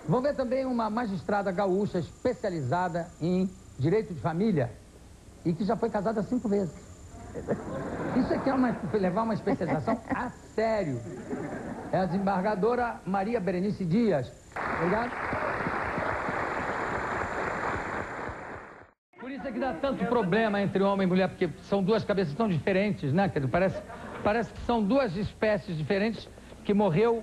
Vamos ver também uma magistrada gaúcha especializada em direito de família e que já foi casada 5 vezes. Isso aqui é levar uma especialização a sério. É a desembargadora Maria Berenice Dias. Obrigado. Por isso é que dá tanto problema entre homem e mulher, porque são duas cabeças tão diferentes, né? Parece que são duas espécies diferentes que morreram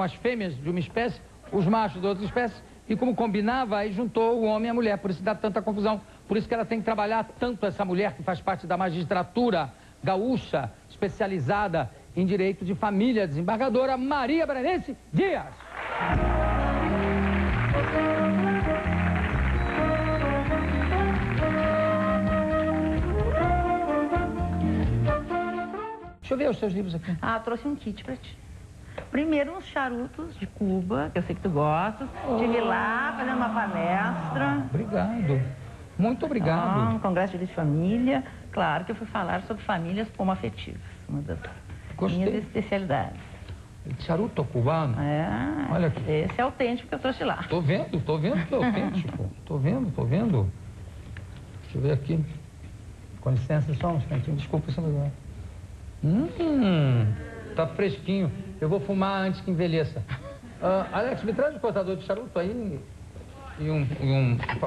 as fêmeas de uma espécie, os machos de outra espécie, e como combinava, aí juntou o homem e a mulher. Por isso dá tanta confusão. Por isso que ela tem que trabalhar tanto, essa mulher que faz parte da magistratura gaúcha, especializada em direito de família, desembargadora Maria Berenice Dias. Deixa eu ver os seus livros aqui. Ah, trouxe um kit pra ti. Primeiro, uns charutos de Cuba, que eu sei que tu gosta. Estive lá fazendo uma palestra. Obrigado. Muito obrigado. Um congresso de família. Claro que eu fui falar sobre famílias homoafetivas. Uma das minhas especialidades. Charuto cubano? É. Olha aqui. Esse é autêntico que eu trouxe lá. Tô vendo que é autêntico. Tô vendo. Deixa eu ver aqui. Com licença, só um instantinho. Desculpa esse lugar. Tá fresquinho. Eu vou fumar antes que envelheça. Alex, me traz um cortador de charuto aí e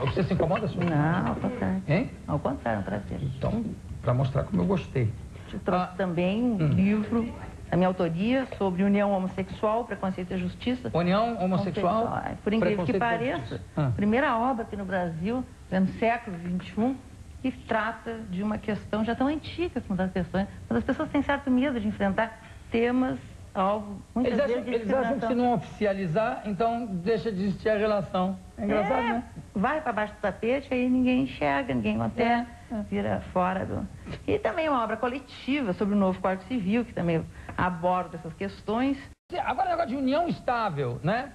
Você se incomoda, senhor? Não, ao contrário. Hein? Ao contrário, um prazer. Então, para mostrar como eu gostei. Te trouxe também um livro, a minha autoria, sobre união homossexual, preconceito e justiça. União homossexual? Por incrível que pareça, primeira obra aqui no Brasil, no século XXI, que trata de uma questão já tão antiga como das questões, mas as pessoas têm certo medo de enfrentar temas, algo, muitas vezes de eles acham que se não oficializar, então deixa de existir a relação. É engraçado, né? Vai para baixo do tapete, aí ninguém enxerga, ninguém até vira fora do... E também uma obra coletiva sobre o novo Código Civil, que também aborda essas questões. Agora o negócio de união estável, né?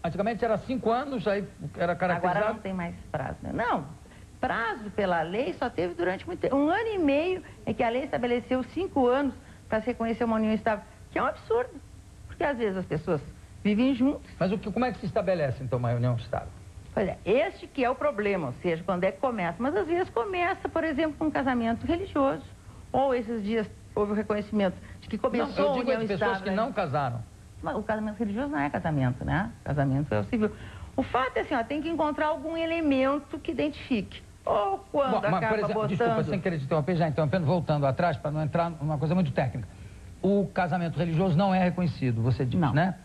Antigamente era 5 anos, aí era caracterizado... Agora não tem mais prazo, né? Não. Prazo pela lei só teve durante muito tempo. 1 ano e meio é que a lei estabeleceu 5 anos para se reconhecer uma união estável, que é um absurdo, porque às vezes as pessoas vivem juntas. Mas como é que se estabelece, então, uma união estável? Pois é, este que é o problema, ou seja, quando é que começa. Mas às vezes começa, por exemplo, com um casamento religioso, ou esses dias houve o reconhecimento de que começou a união de pessoas que não casaram. Mas o casamento religioso não é casamento, né? Casamento é o civil. O fato é assim, tem que encontrar algum elemento que identifique. Ou quando acaba por exemplo, desculpa, sem querer te interromper, já interrompendo, voltando atrás, para não entrar numa coisa muito técnica. O casamento religioso não é reconhecido, você diz, né?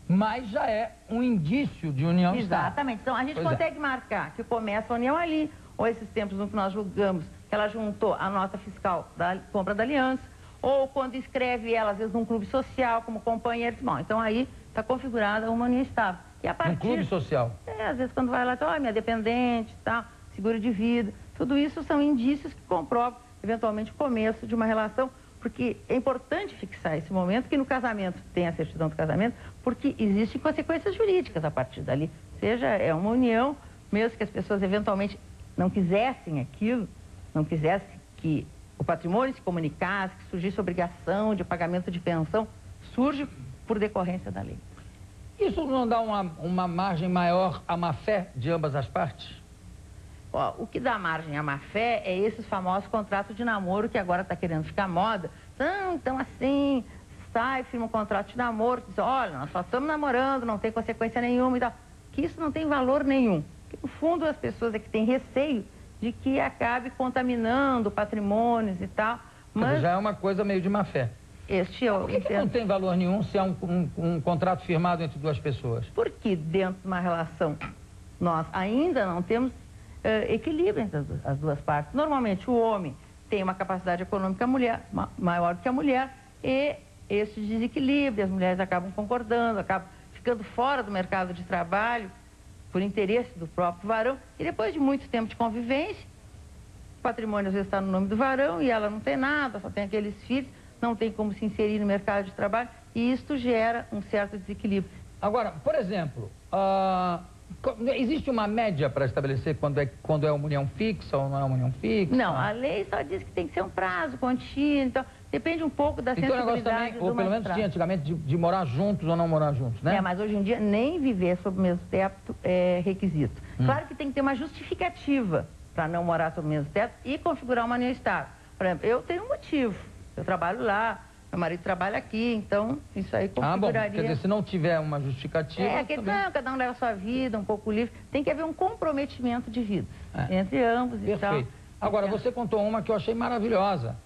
Mas já é um indício de união estável. Exatamente. Então, a gente consegue marcar que começa a união ali, ou esses tempos no que nós julgamos que ela juntou a nota fiscal da compra da aliança, ou quando escreve ela, às vezes, num clube social, como companheiro. Bom, então aí está configurada uma união estável. E a partir... Um clube social? Às vezes quando vai lá, minha dependente e tal, seguro de vida. Tudo isso são indícios que comprovam, eventualmente, o começo de uma relação, porque é importante fixar esse momento, que no casamento tem a certidão do casamento, porque existem consequências jurídicas a partir dali. Ou seja, é uma união, mesmo que as pessoas eventualmente não quisessem aquilo, não quisessem que o patrimônio se comunicasse, que surgisse obrigação de pagamento de pensão, surge por decorrência da lei. Isso não dá uma margem maior à má-fé de ambas as partes? O que dá margem à má-fé é esses famosos contratos de namoro que agora está querendo ficar moda. Então assim, sai, firma um contrato de namoro, diz, olha, nós só estamos namorando, não tem consequência nenhuma e tal. Que isso não tem valor nenhum. Porque, no fundo, as pessoas é que têm receio de que acabe contaminando patrimônios e tal. Mas já é uma coisa meio de má-fé. Por que não tem valor nenhum se é um contrato firmado entre duas pessoas? Porque dentro de uma relação nós ainda não temos equilíbrio entre as duas partes. Normalmente o homem tem uma capacidade econômica maior do que a mulher e esse desequilíbrio, as mulheres acabam concordando, acabam ficando fora do mercado de trabalho por interesse do próprio varão e depois de muito tempo de convivência, o patrimônio às vezes está no nome do varão e ela não tem nada, só tem aqueles filhos, não tem como se inserir no mercado de trabalho e isto gera um certo desequilíbrio. Agora, por exemplo, existe uma média para estabelecer quando é uma união fixa ou não é uma união fixa? Não, a lei só diz que tem que ser um prazo contínuo, então Depende um pouco da Então o negócio sensibilidade também, do ou pelo menos magistrado. tinha antigamente, de morar juntos ou não morar juntos, né? Mas hoje em dia nem viver sob o mesmo teto é requisito. Claro que tem que ter uma justificativa para não morar sob o mesmo teto e configurar uma união estável. Por exemplo, eu tenho um motivo. Eu trabalho lá, meu marido trabalha aqui, então isso aí configuraria... Quer dizer, se não tiver uma justificativa... Não, cada um leva a sua vida, um pouco livre. Tem que haver um comprometimento de vida entre ambos e tal. Perfeito. Agora, você contou uma que eu achei maravilhosa,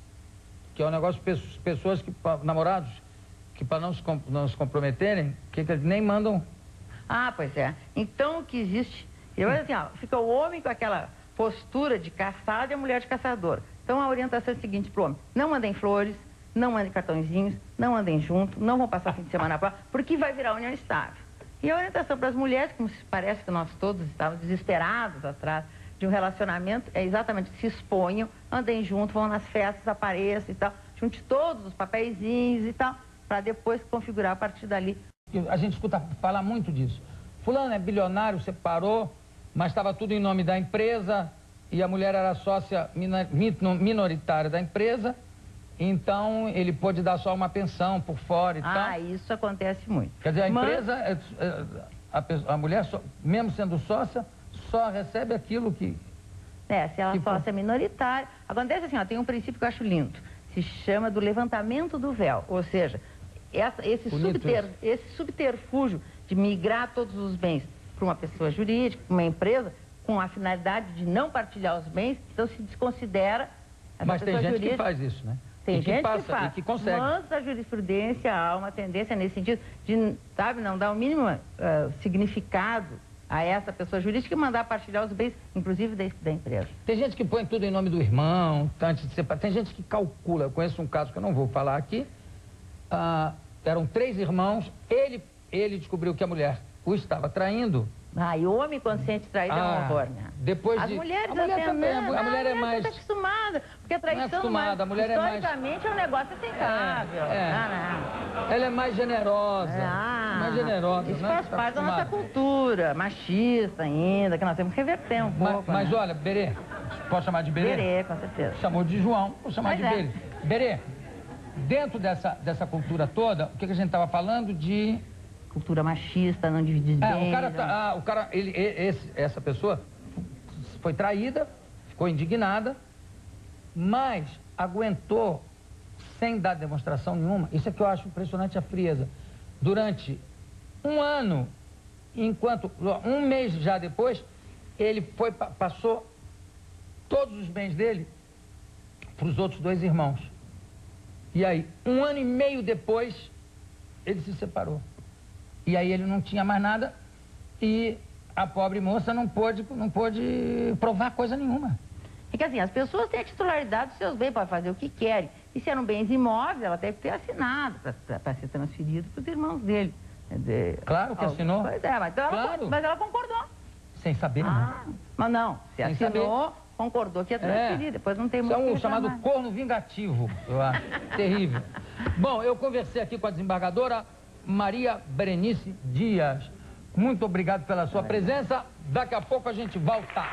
que é o negócio de pessoas que, namorados, que para não se comprometerem, que nem mandam... Pois é. Então, o que existe... assim, fica o homem com aquela postura de caçado e a mulher de caçador. Então, a orientação é a seguinte para o homem: não mandem flores, não mandem cartõezinhos, não andem junto, não vão passar o fim de semana para lá, porque vai virar união estável. E a orientação para as mulheres, como parece que nós todos estávamos desesperados atrás de um relacionamento, é exatamente que se exponham, andem junto, vão nas festas, apareçam e tal, junte todos os papeizinhos e tal, para depois configurar a partir dali. A gente escuta falar muito disso. Fulano é bilionário, separou, mas estava tudo em nome da empresa e a mulher era sócia minoritária da empresa, então ele pôde dar só uma pensão por fora e tal. Isso acontece muito. Quer dizer, a empresa, a mulher, mesmo sendo sócia, só recebe aquilo que... se ela é sócia minoritária. Acontece assim, tem um princípio que eu acho lindo. Se chama do levantamento do véu. Ou seja, esse subterfúgio de migrar todos os bens para uma pessoa jurídica, para uma empresa, com a finalidade de não partilhar os bens, então se desconsidera essa Mas pessoa tem gente jurídica. que faz isso, né? Tem gente que faz. E que consegue. Mas a jurisprudência há uma tendência nesse sentido de, não dar o mínimo significado a essa pessoa jurídica e mandar partilhar os bens, inclusive da empresa. Tem gente que põe tudo em nome do irmão, antes de separar. Tem gente que calcula. Eu conheço um caso que eu não vou falar aqui. Eram 3 irmãos, ele descobriu que a mulher o estava traindo. E o homem consciente traído é um horror, né? As mulheres a mulher também, a mulher é mais... Está acostumada, porque a traição, não é acostumada, a mulher historicamente, é um negócio aceitável. Ela é mais generosa, Isso faz parte da nossa cultura, machista ainda, que nós temos que reverter um pouco. Mas olha, Berê, posso chamar de Berê? Berê, com certeza. Chamou de João, vou chamar de Berê. Berê, dentro dessa cultura toda, o que a gente estava falando de... Cultura machista, não dividir bem. Essa pessoa foi traída, ficou indignada, mas aguentou sem dar demonstração nenhuma. Isso é que eu acho impressionante, a frieza. Durante um ano, um mês já depois, ele passou todos os bens dele para os outros 2 irmãos. E aí, 1 ano e meio depois, ele se separou. E aí ele não tinha mais nada e a pobre moça não pôde provar coisa nenhuma. É que assim, as pessoas têm a titularidade dos seus bens para fazer o que querem. E se eram bens imóveis, ela deve ter assinado para ser transferido para os irmãos dele. Claro que assinou. Pois é, mas ela concordou. Sem saber, né? Mas não, se assinou, concordou que ia transferir, depois não tem muito. Isso é um chamado corno vingativo, eu acho. Terrível. Bom, eu conversei aqui com a desembargadora Maria Berenice Dias. Muito obrigado pela sua presença. Daqui a pouco a gente volta.